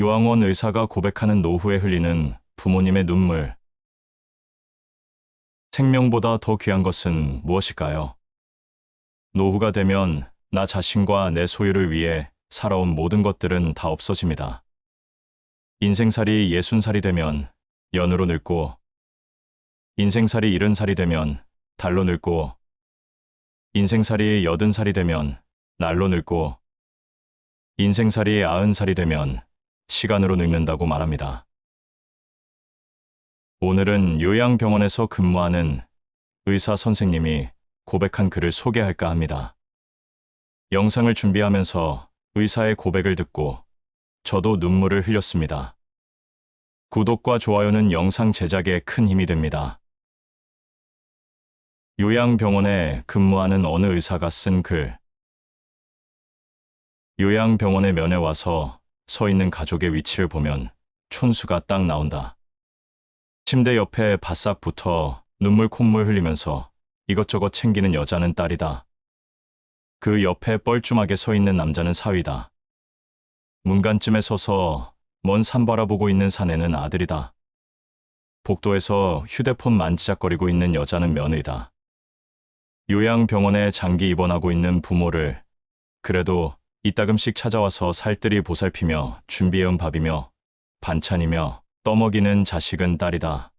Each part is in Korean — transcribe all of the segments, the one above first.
요항원 의사가 고백하는 노후에 흘리는 부모님의 눈물. 생명보다 더 귀한 것은 무엇일까요? 노후가 되면 나 자신과 내 소유를 위해 살아온 모든 것들은 다 없어집니다. 인생살이 60살이 되면 연으로 늙고, 인생살이 70살이 되면 달로 늙고, 인생살이 80살이 되면 날로 늙고, 인생살이 90살이 되면 시간으로 늙는다고 말합니다. 오늘은 요양병원에서 근무하는 의사 선생님이 고백한 글을 소개할까 합니다. 영상을 준비하면서 의사의 고백을 듣고 저도 눈물을 흘렸습니다. 구독과 좋아요는 영상 제작에 큰 힘이 됩니다. 요양병원에 근무하는 어느 의사가 쓴 글. 요양병원에 면회 와서 서 있는 가족의 위치를 보면 촌수가 딱 나온다. 침대 옆에 바싹 붙어 눈물 콧물 흘리면서 이것저것 챙기는 여자는 딸이다. 그 옆에 뻘쭘하게 서 있는 남자는 사위다. 문간쯤에 서서 먼 산 바라보고 있는 사내는 아들이다. 복도에서 휴대폰 만지작거리고 있는 여자는 며느리다. 요양병원에 장기 입원하고 있는 부모를 그래도 이따금씩 찾아와서 살뜰히 보살피며 준비해온 밥이며 반찬이며 떠먹이는 자식은 딸이다.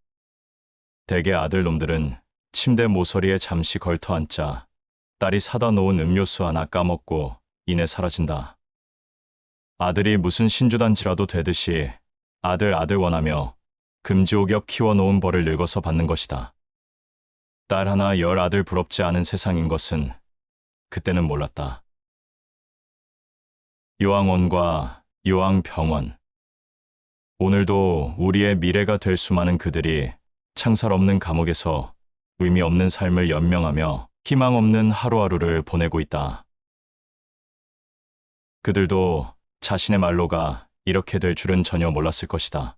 대개 아들놈들은 침대 모서리에 잠시 걸터 앉자 딸이 사다 놓은 음료수 하나 까먹고 이내 사라진다. 아들이 무슨 신주단지라도 되듯이 아들 원하며 금지옥엽 키워놓은 벌을 늙어서 받는 것이다. 딸 하나 10 아들 부럽지 않은 세상인 것은 그때는 몰랐다. 요양원과 요양병원. 오늘도 우리의 미래가 될 수많은 그들이 창살 없는 감옥에서 의미 없는 삶을 연명하며 희망 없는 하루하루를 보내고 있다. 그들도 자신의 말로가 이렇게 될 줄은 전혀 몰랐을 것이다.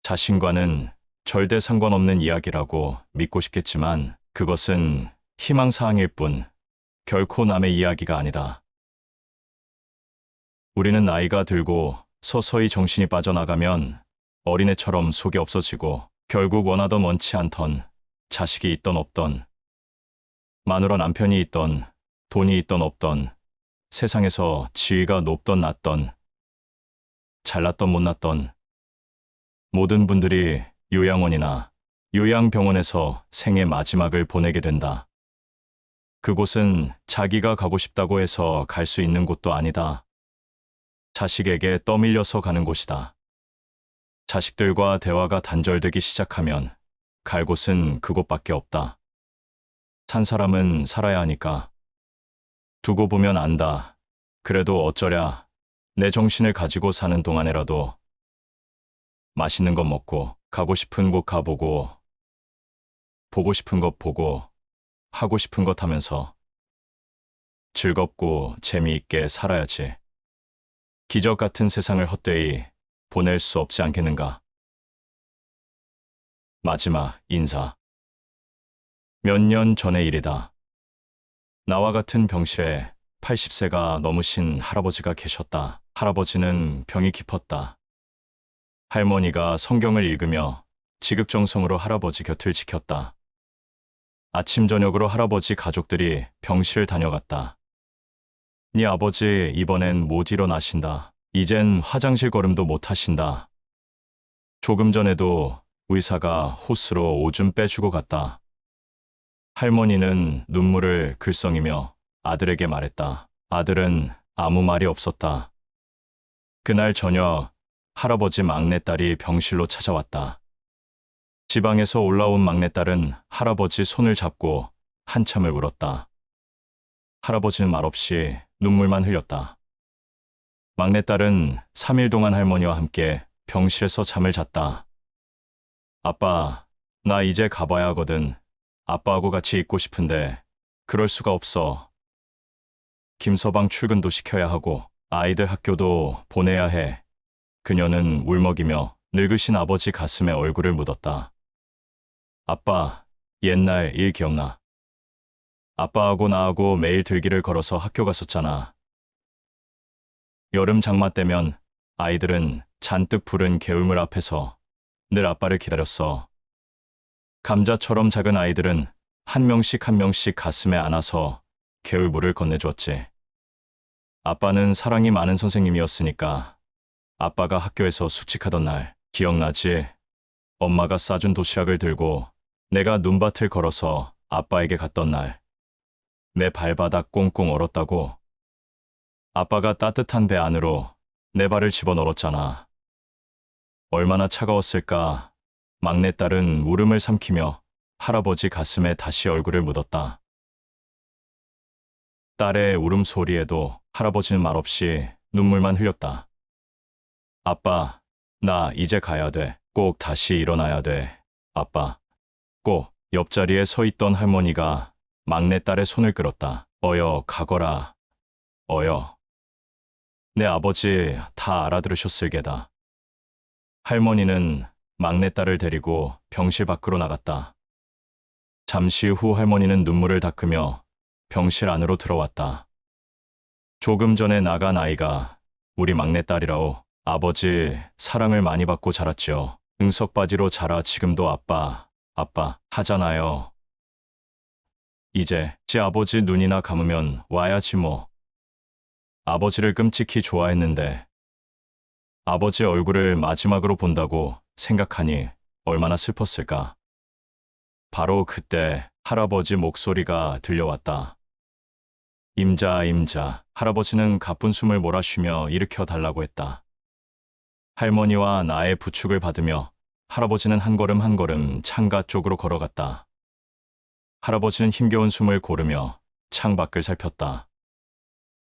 자신과는 절대 상관없는 이야기라고 믿고 싶겠지만 그것은 희망사항일 뿐 결코 남의 이야기가 아니다. 우리는 나이가 들고 서서히 정신이 빠져나가면 어린애처럼 속이 없어지고 결국 원하던 원치 않던 자식이 있던 없던 마누라 남편이 있던 돈이 있던 없던 세상에서 지위가 높던 낮던 잘났던 못났던 모든 분들이 요양원이나 요양병원에서 생의 마지막을 보내게 된다. 그곳은 자기가 가고 싶다고 해서 갈 수 있는 곳도 아니다. 자식에게 떠밀려서 가는 곳이다. 자식들과 대화가 단절되기 시작하면 갈 곳은 그곳밖에 없다. 산 사람은 살아야 하니까. 두고 보면 안다. 그래도 어쩌랴. 내 정신을 가지고 사는 동안에라도 맛있는 것 먹고 가고 싶은 곳 가보고 보고 싶은 것 보고 하고 싶은 것 하면서 즐겁고 재미있게 살아야지. 기적 같은 세상을 헛되이 보낼 수 없지 않겠는가. 마지막 인사. 몇 년 전의 일이다. 나와 같은 병실에 80세가 넘으신 할아버지가 계셨다. 할아버지는 병이 깊었다. 할머니가 성경을 읽으며 지극정성으로 할아버지 곁을 지켰다. 아침 저녁으로 할아버지 가족들이 병실을 다녀갔다. 네 아버지 이번엔 못 일어나신다. 이젠 화장실 걸음도 못 하신다. 조금 전에도 의사가 호스로 오줌 빼주고 갔다. 할머니는 눈물을 글썽이며 아들에게 말했다. 아들은 아무 말이 없었다. 그날 저녁 할아버지 막내딸이 병실로 찾아왔다. 지방에서 올라온 막내딸은 할아버지 손을 잡고 한참을 울었다. 할아버지는 말없이 눈물만 흘렸다. 막내딸은 3일 동안 할머니와 함께 병실에서 잠을 잤다. 아빠, 나 이제 가봐야 하거든. 아빠하고 같이 있고 싶은데 그럴 수가 없어. 김서방 출근도 시켜야 하고 아이들 학교도 보내야 해. 그녀는 울먹이며 늙으신 아버지 가슴에 얼굴을 묻었다. 아빠, 옛날 일 기억나? 아빠하고 나하고 매일 들기를 걸어서 학교 갔었잖아. 여름 장마 때면 아이들은 잔뜩 부른 개울물 앞에서 늘 아빠를 기다렸어. 감자처럼 작은 아이들은 한 명씩 한 명씩 가슴에 안아서 개울물을 건네주었지. 아빠는 사랑이 많은 선생님이었으니까 아빠가 학교에서 수칙하던 날 기억나지? 엄마가 싸준 도시락을 들고 내가 눈밭을 걸어서 아빠에게 갔던 날 내 발바닥 꽁꽁 얼었다고. 아빠가 따뜻한 배 안으로 내 발을 집어넣었잖아. 얼마나 차가웠을까. 막내딸은 울음을 삼키며 할아버지 가슴에 다시 얼굴을 묻었다. 딸의 울음소리에도 할아버지는 말없이 눈물만 흘렸다. 아빠, 나 이제 가야 돼. 꼭 다시 일어나야 돼. 아빠. 꼭 옆자리에 서 있던 할머니가 막내딸의 손을 끌었다. 어여, 가거라. 어여. 내 아버지 다 알아들으셨을 게다. 할머니는 막내딸을 데리고 병실 밖으로 나갔다. 잠시 후 할머니는 눈물을 닦으며 병실 안으로 들어왔다. 조금 전에 나간 아이가 우리 막내딸이라오. 아버지 사랑을 많이 받고 자랐지요. 응석바지로 자라 지금도 아빠, 아빠 하잖아요. 이제 지 아버지 눈이나 감으면 와야지 뭐. 아버지를 끔찍히 좋아했는데 아버지 얼굴을 마지막으로 본다고 생각하니 얼마나 슬펐을까. 바로 그때 할아버지 목소리가 들려왔다. 임자, 임자. 할아버지는 가쁜 숨을 몰아쉬며 일으켜 달라고 했다. 할머니와 나의 부축을 받으며 할아버지는 한 걸음 한 걸음 창가 쪽으로 걸어갔다. 할아버지는 힘겨운 숨을 고르며 창밖을 살폈다.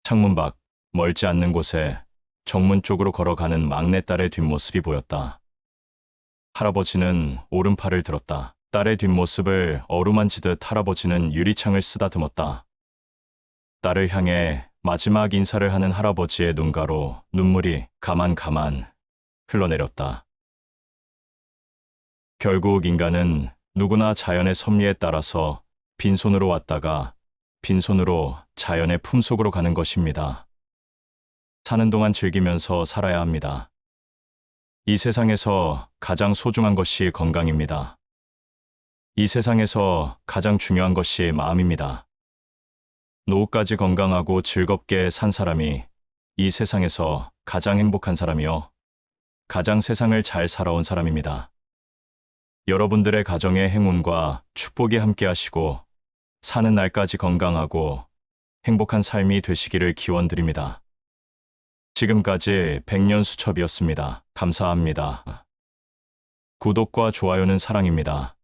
창문 밖 멀지 않는 곳에 정문 쪽으로 걸어가는 막내딸의 뒷모습이 보였다. 할아버지는 오른팔을 들었다. 딸의 뒷모습을 어루만지듯 할아버지는 유리창을 쓰다듬었다. 딸을 향해 마지막 인사를 하는 할아버지의 눈가로 눈물이 가만 흘러내렸다. 결국 인간은 누구나 자연의 섭리에 따라서 빈손으로 왔다가 빈손으로 자연의 품속으로 가는 것입니다. 사는 동안 즐기면서 살아야 합니다. 이 세상에서 가장 소중한 것이 건강입니다. 이 세상에서 가장 중요한 것이 마음입니다. 노후까지 건강하고 즐겁게 산 사람이 이 세상에서 가장 행복한 사람이요. 가장 세상을 잘 살아온 사람입니다. 여러분들의 가정에 행운과 축복이 함께 하시고 사는 날까지 건강하고 행복한 삶이 되시기를 기원드립니다. 지금까지 백년수첩이었습니다. 감사합니다. 구독과 좋아요는 사랑입니다.